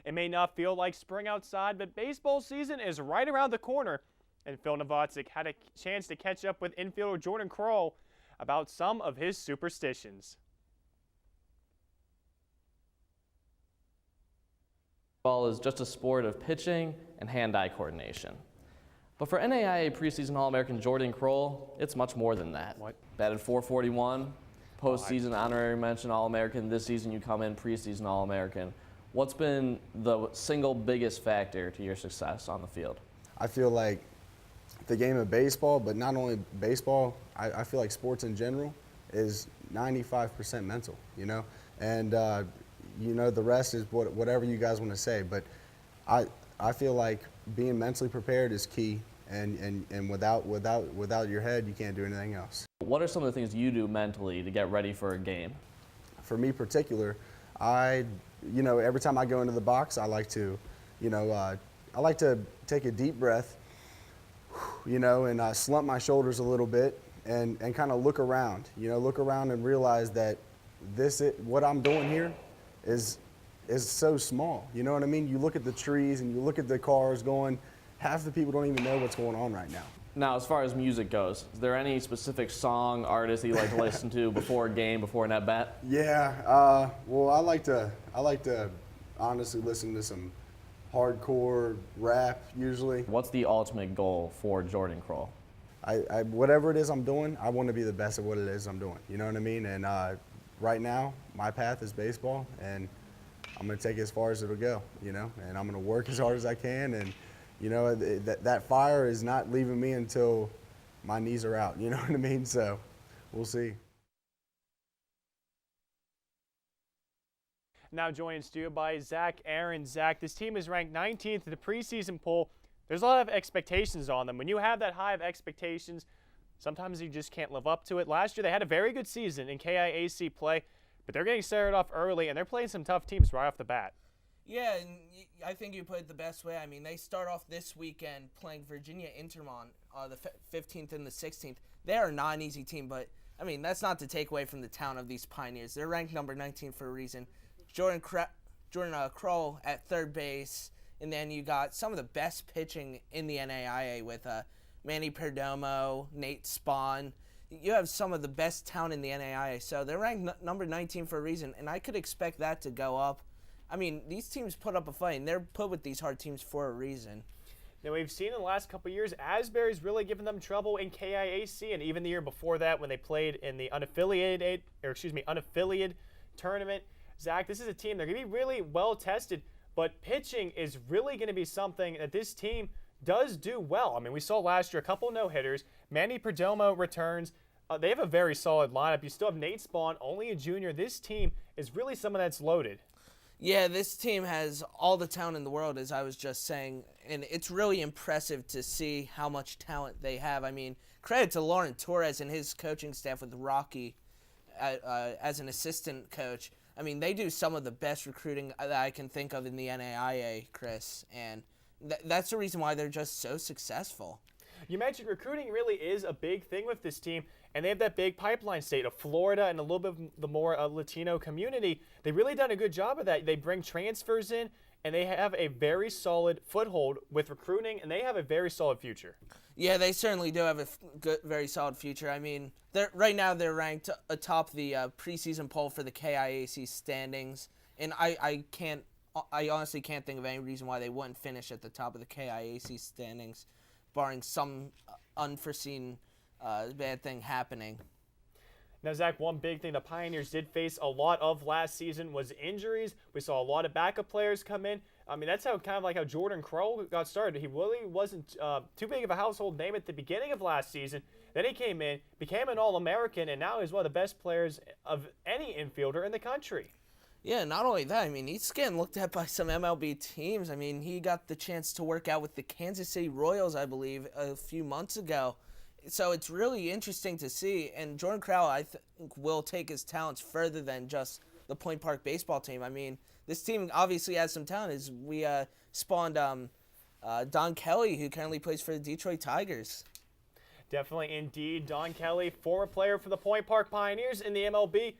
It may not feel like spring outside, but baseball season is right around the corner, and Phil Novotzik had a chance to catch up with infielder Jordan Kroll about some of his superstitions. Baseball is just a sport of pitching and hand-eye coordination. But for NAIA preseason All-American Jordan Kroll, it's much more than that. What? Batted .441, postseason honorary mention All-American. This season you come in preseason All-American. What's been the single biggest factor to your success on the field? I feel like the game of baseball, but not only baseball, I feel like sports in general is 95% mental, you know? And, you know, the rest is whatever you guys want to say. But I feel like being mentally prepared is key, and without your head, you can't do anything else. What are some of the things you do mentally to get ready for a game? For me particular, you know, every time I go into the box, I like to, you know, I like to take a deep breath, you know, and slump my shoulders a little bit and kind of look around, you know, look around and realize that what I'm doing here is so small. You know what I mean? You look at the trees and you look at the cars going, half the people don't even know what's going on right now. Now, as far as music goes, is there any specific song, artist that you like to listen to before a game, before an at-bat? Yeah, well, I like to honestly listen to some hardcore rap usually. What's the ultimate goal for Jordan Kroll? Whatever it is I'm doing, I want to be the best at what it is I'm doing. You know what I mean? And right now, my path is baseball, and I'm going to take it as far as it'll go, you know, and I'm going to work as hard as I can. And, you know, that fire is not leaving me until my knees are out, you know what I mean? So we'll see. Now joined in studio by Zach Aaron. Zach, this team is ranked 19th in the preseason poll. There's a lot of expectations on them. When you have that high of expectations, sometimes you just can't live up to it. Last year they had a very good season in KIAC play, but they're getting started off early, and they're playing some tough teams right off the bat. Yeah, and I think you put it the best way. I mean, they start off this weekend playing Virginia Intermont, the 15th and the 16th. They are not an easy team, but, I mean, that's not to take away from the talent of these Pioneers. They're ranked number 19 for a reason. Jordan Kroll at third base, and then you got some of the best pitching in the NAIA with Manny Perdomo, Nate Spahn. You have some of the best talent in the NAIA, so they're ranked number 19 for a reason, and I could expect that to go up. I mean, these teams put up a fight, and they're put with these hard teams for a reason. Now, we've seen in the last couple of years, Asbury's really given them trouble in KIAC, and even the year before that when they played in the unaffiliated tournament. Zach, this is a team, they're going to be really well-tested, but pitching is really going to be something that this team does do well. I mean, we saw last year a couple no-hitters. Manny Perdomo returns. They have a very solid lineup. You still have Nate Spahn, only a junior. This team is really someone that's loaded. Yeah, this team has all the talent in the world, as I was just saying, and it's really impressive to see how much talent they have. I mean, credit to Lauren Torres and his coaching staff with Rocky as an assistant coach. I mean, they do some of the best recruiting that I can think of in the NAIA, Chris, and that's the reason why they're just so successful. You mentioned recruiting really is a big thing with this team, and they have that big pipeline state of Florida and a little bit of the more Latino community. They've really done a good job of that. They bring transfers in, and they have a very solid foothold with recruiting, and they have a very solid future. Yeah, they certainly do have a very solid future. I mean, right now they're ranked atop the preseason poll for the KIAC standings, and I honestly can't think of any reason why they wouldn't finish at the top of the KIAC standings, barring some unforeseen bad thing happening. Now, Zach, one big thing the Pioneers did face a lot of last season was injuries. We saw a lot of backup players come in. I mean, that's how how Jordan Kroll got started. He really wasn't too big of a household name at the beginning of last season. Then he came in, became an All-American, and now he's one of the best players of any infielder in the country. Yeah, not only that, I mean, he's getting looked at by some MLB teams. I mean, he got the chance to work out with the Kansas City Royals, I believe, a few months ago. So it's really interesting to see, and Jordan Kroll, I think, will take his talents further than just the Point Park baseball team. I mean, this team obviously has some talent. As we spawned Don Kelly, who currently plays for the Detroit Tigers. Definitely, indeed. Don Kelly, former player for the Point Park Pioneers in the MLB.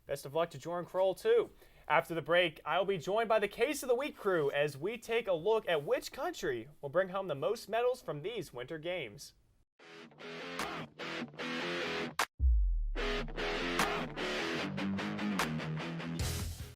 Best of luck to Jordan Kroll, too. After the break, I'll be joined by the Case of the Week crew as we take a look at which country will bring home the most medals from these Winter Games.